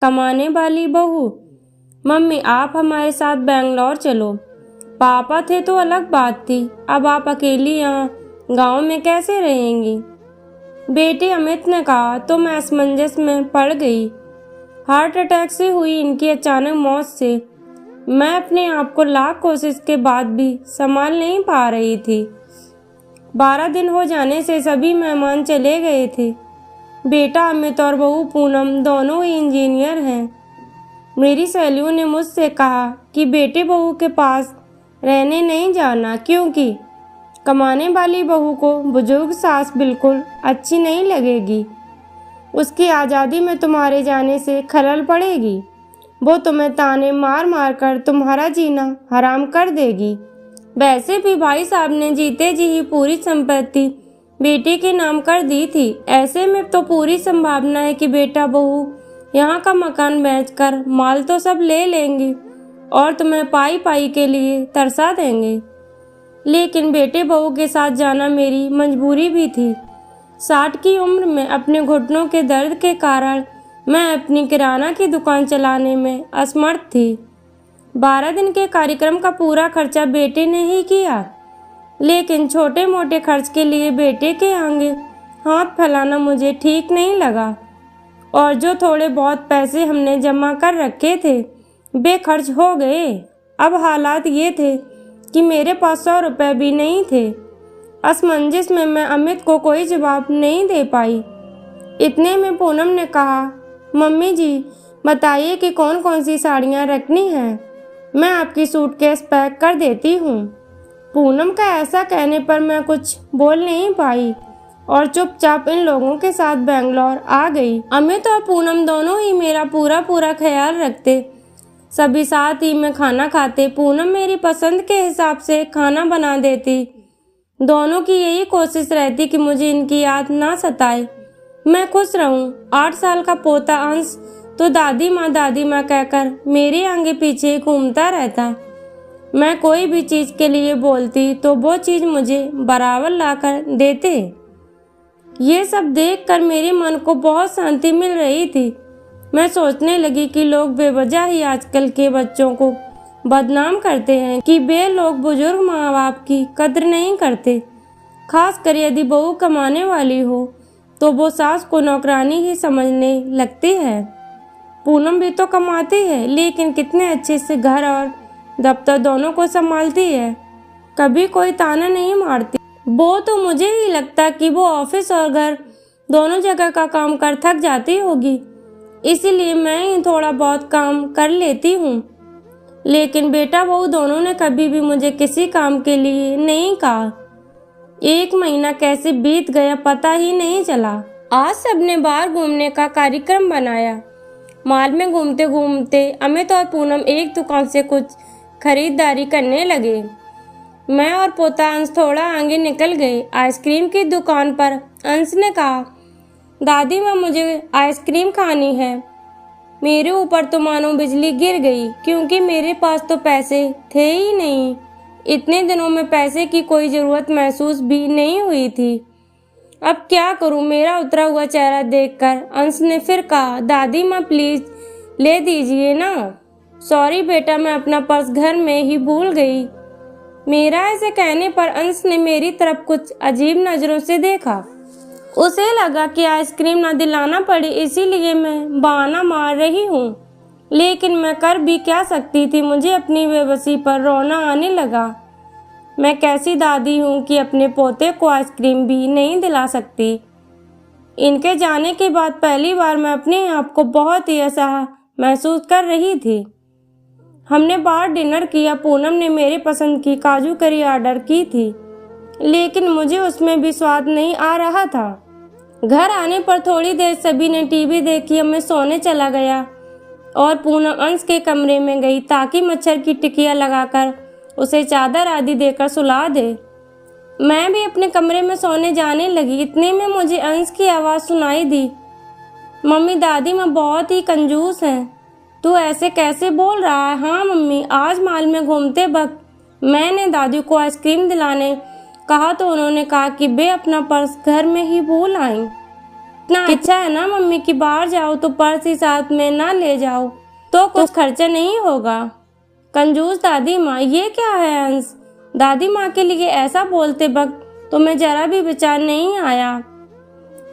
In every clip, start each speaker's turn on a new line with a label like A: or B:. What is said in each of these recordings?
A: कमाने वाली बहू। मम्मी आप हमारे साथ बेंगलोर चलो। पापा थे तो अलग बात थी, अब आप अकेली यहाँ गांव में कैसे रहेंगी? बेटे अमित ने कहा तो मैं असमंजस में पड़ गई। हार्ट अटैक से हुई इनकी अचानक मौत से मैं अपने आप को लाख कोशिश के बाद भी संभाल नहीं पा रही थी। 12 दिन हो जाने से सभी मेहमान चले गए थे। बेटा अमित और बहू पूनम दोनों ही इंजीनियर हैं। मेरी सहेलियों ने मुझसे कहा कि बेटे बहू के पास रहने नहीं जाना, क्योंकि कमाने वाली बहू को बुजुर्ग सास बिल्कुल अच्छी नहीं लगेगी। उसकी आज़ादी में तुम्हारे जाने से खलल पड़ेगी। वो तुम्हें ताने मार मार कर तुम्हारा जीना हराम कर देगी। वैसे भी भाई साहब ने जीते जी ही पूरी संपत्ति बेटे के नाम कर दी थी। ऐसे में तो पूरी संभावना है कि बेटा बहू यहाँ का मकान बेचकर माल तो सब ले लेंगे और तुम्हें पाई पाई के लिए तरसा देंगे। लेकिन बेटे बहू के साथ जाना मेरी मजबूरी भी थी। 60 की उम्र में अपने घुटनों के दर्द के कारण मैं अपनी किराना की दुकान चलाने में असमर्थ थी। 12 दिन के कार्यक्रम का पूरा खर्चा बेटे ने ही किया, लेकिन छोटे मोटे खर्च के लिए बेटे के आगे हाथ फैलाना मुझे ठीक नहीं लगा। और जो थोड़े बहुत पैसे हमने जमा कर रखे थे वे खर्च हो गए। अब हालात ये थे कि मेरे पास 100 रुपये भी नहीं थे। असमंजस में मैं अमित को कोई जवाब नहीं दे पाई। इतने में पूनम ने कहा, मम्मी जी बताइए कि कौन कौन सी साड़ियाँ रखनी हैं, मैं आपकी सूटकेस पैक कर देती हूँ। पूनम का ऐसा कहने पर मैं कुछ बोल नहीं पाई और चुपचाप इन लोगों के साथ बेंगलोर आ गई। अमित और पूनम दोनों ही मेरा पूरा ख्याल रखते। सभी साथ ही में खाना खाते। पूनम मेरी पसंद के हिसाब से खाना बना देती। दोनों की यही कोशिश रहती कि मुझे इनकी याद ना सताए, मैं खुश रहूं। 8 साल का पोता अंश तो दादी माँ कहकर मेरे आगे पीछे घूमता रहता। मैं कोई भी चीज़ के लिए बोलती तो वो चीज़ मुझे बराबर लाकर देते। ये सब देखकर मेरे मन को बहुत शांति मिल रही थी। मैं सोचने लगी कि लोग बेवजह ही आजकल के बच्चों को बदनाम करते हैं कि वे लोग बुजुर्ग माँ बाप की कद्र नहीं करते। खासकर यदि बहू कमाने वाली हो तो वो सास को नौकरानी ही समझने लगती है। पूनम भी तो कमाती है, लेकिन कितने अच्छे से घर और दफ्तर दोनों को संभालती है। कभी कोई ताना नहीं मारती। वो तो मुझे ही लगता कि वो ऑफिस और घर दोनों जगह का काम कर थक जाती होगी, इसीलिए मैं ही थोड़ा बहुत काम कर लेती हूँ। लेकिन बेटा बहू दोनों ने कभी भी मुझे किसी काम के लिए नहीं कहा। 1 महीना कैसे बीत गया पता ही नहीं चला। आज सबने बाहर घूमने का कार्यक्रम बनाया। मॉल में घूमते घूमते अमित और पूनम एक दुकान से कुछ खरीदारी करने लगे। मैं और पोता अंश थोड़ा आगे निकल गए। आइसक्रीम की दुकान पर अंश ने कहा, दादी माँ मुझे आइसक्रीम खानी है। मेरे ऊपर तो मानो बिजली गिर गई, क्योंकि मेरे पास तो पैसे थे ही नहीं। इतने दिनों में पैसे की कोई ज़रूरत महसूस भी नहीं हुई थी। अब क्या करूं? मेरा उतरा हुआ चेहरा देखकर अंश ने फिर कहा, दादी माँ प्लीज ले दीजिए ना। सॉरी बेटा, मैं अपना पर्स घर में ही भूल गई। मेरा ऐसे कहने पर अंश ने मेरी तरफ कुछ अजीब नज़रों से देखा। उसे लगा कि आइसक्रीम ना दिलाना पड़ी, इसीलिए मैं बहाना मार रही हूँ। लेकिन मैं कर भी क्या सकती थी? मुझे अपनी बेबसी पर रोना आने लगा। मैं कैसी दादी हूँ कि अपने पोते को आइसक्रीम भी नहीं दिला सकती। इनके जाने के बाद पहली बार मैं अपने आप को बहुत ही असहाय महसूस कर रही थी। हमने बाहर डिनर किया। पूनम ने मेरी पसंद की काजू करी ऑर्डर की थी, लेकिन मुझे उसमें भी स्वाद नहीं आ रहा था। घर आने पर थोड़ी देर सभी ने टीवी देखी। मैं सोने चला गया और पूनम अंश के कमरे में गई ताकि मच्छर की टिकिया लगाकर उसे चादर आदि देकर सुला दे। मैं भी अपने कमरे में सोने जाने लगी। इतने में मुझे अंश की आवाज़ सुनाई दी, मम्मी दादी माँ बहुत ही कंजूस हैं। तू ऐसे कैसे बोल रहा है? हाँ मम्मी, आज मॉल में घूमते वक्त मैंने दादी को आइसक्रीम दिलाने कहा तो उन्होंने कहा कि वे अपना पर्स घर में ही भूल आईं। इतना अच्छा है ना मम्मी कि बाहर जाओ तो पर्स ही साथ में ना ले जाओ तो कुछ खर्चा नहीं होगा। कंजूस दादी माँ, ये क्या है अंश? दादी माँ के लिए ऐसा बोलते वक्त तुम्हें जरा भी विचार नहीं आया?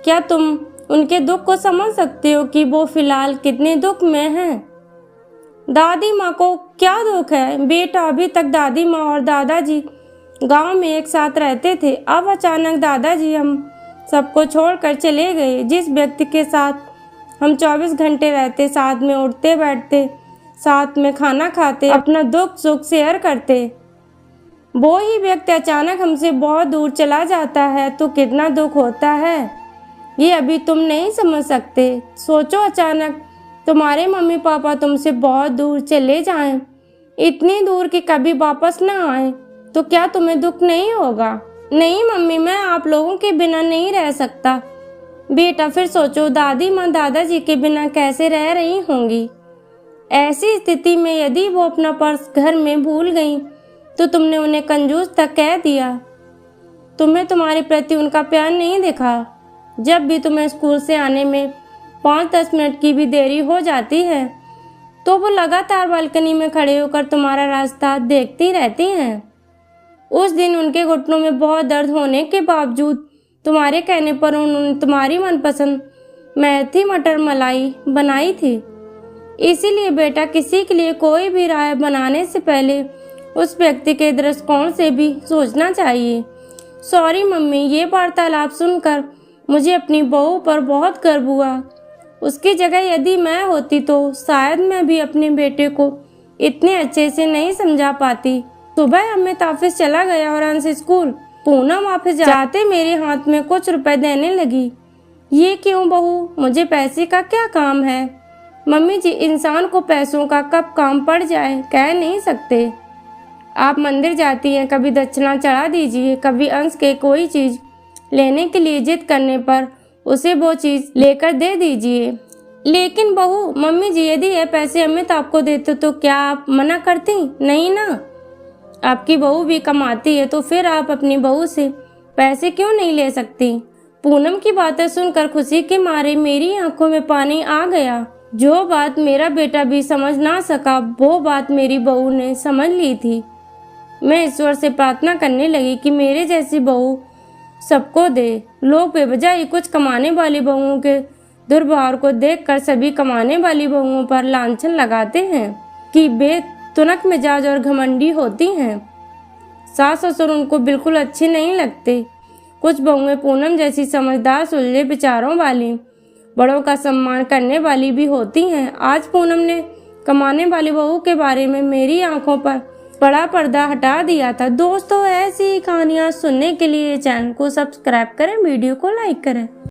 A: क्या तुम उनके दुख को समझ सकते हो कि वो फिलहाल कितने दुख में हैं? दादी माँ को क्या दुख है बेटा? अभी तक दादी माँ और दादाजी गांव में एक साथ रहते थे। अब अचानक दादाजी हम सबको छोड़कर चले गए। जिस व्यक्ति के साथ हम 24 घंटे रहते, साथ में उठते बैठते, साथ में खाना खाते, अपना दुख सुख शेयर करते, वो ही व्यक्ति अचानक हमसे बहुत दूर चला जाता है तो कितना दुख होता है ये अभी तुम नहीं समझ सकते। सोचो, अचानक तुम्हारे मम्मी पापा तुमसे बहुत दूर चले जाएं, इतनी दूर कि कभी वापस ना आए, तो क्या तुम्हें दुख नहीं होगा? नहीं मम्मी, मैं आप लोगों के बिना नहीं रह सकता। बेटा फिर सोचो, दादी माँ दादाजी के बिना कैसे रह रही होंगी। ऐसी स्थिति में यदि वो अपना पर्स घर में भूल गई तो तुमने उन्हें कंजूस तक कह दिया। तुम्हें तुम्हारे प्रति उनका प्यार नहीं दिखा। जब भी तुम्हें स्कूल से आने में 5-10 मिनट की भी देरी हो जाती है तो वो लगातार बालकनी में खड़े होकर तुम्हारा रास्ता देखती रहती हैं। उस दिन उनके घुटनों में बहुत दर्द होने के बावजूद तुम्हारे कहने पर उन्होंने तुम्हारी मनपसंद मेथी मटर मलाई बनाई थी। इसीलिए बेटा, किसी के लिए कोई भी राय बनाने से पहले उस व्यक्ति के दृष्टिकोण से भी सोचना चाहिए। सॉरी मम्मी, ये वार्तालाप सुनकर मुझे अपनी बहू पर बहुत गर्व हुआ। उसकी जगह यदि मैं होती तो शायद मैं भी अपने बेटे को इतने अच्छे से नहीं समझा पाती। सुबह अमित ऑफिस चला गया और अंश स्कूल। पूनम ऑफिस जाते मेरे हाथ में कुछ रुपए देने लगी। ये क्यों बहू, मुझे पैसे का क्या काम है? मम्मी जी, इंसान को पैसों का कब काम पड़ जाए कह नहीं सकते। आप मंदिर जाती हैं, कभी दक्षिणा चढ़ा दीजिए, कभी अंश के कोई चीज लेने के लिए जिद करने पर उसे वो चीज लेकर दे दीजिए। लेकिन बहू, मम्मी जी, यदि ये पैसे अमित आपको देते तो क्या आप मना करती? नहीं ना, आपकी बहू भी कमाती है तो फिर आप अपनी बहू से पैसे क्यों नहीं ले सकती? पूनम की बातें सुनकर खुशी के मारे मेरी आंखों में पानी आ गया। जो बात मेरा बेटा भी समझ ना सका वो बात मेरी बहू ने समझ ली थी। मैं ईश्वर से प्रार्थना करने लगी कि मेरे जैसी बहू सबको दे। लोग बेवजह ही कुछ कमाने वाली बहुओं के दुर्व्यवहार को देखकर सभी कमाने वाली बहुओं पर लांछन लगाते हैं कि बेतुनक मिजाज और घमंडी होती हैं। सास ससुर उनको बिल्कुल अच्छे नहीं लगते। कुछ बहुएं पूनम जैसी समझदार, सुलझे विचारों वाली, बड़ों का सम्मान करने वाली भी होती हैं। आज पूनम ने कमाने वाली बहू के बारे में मेरी आंखों पर बड़ा पर्दा हटा दिया था। दोस्तों, ऐसी कहानियां सुनने के लिए चैनल को सब्सक्राइब करें, वीडियो को लाइक करें।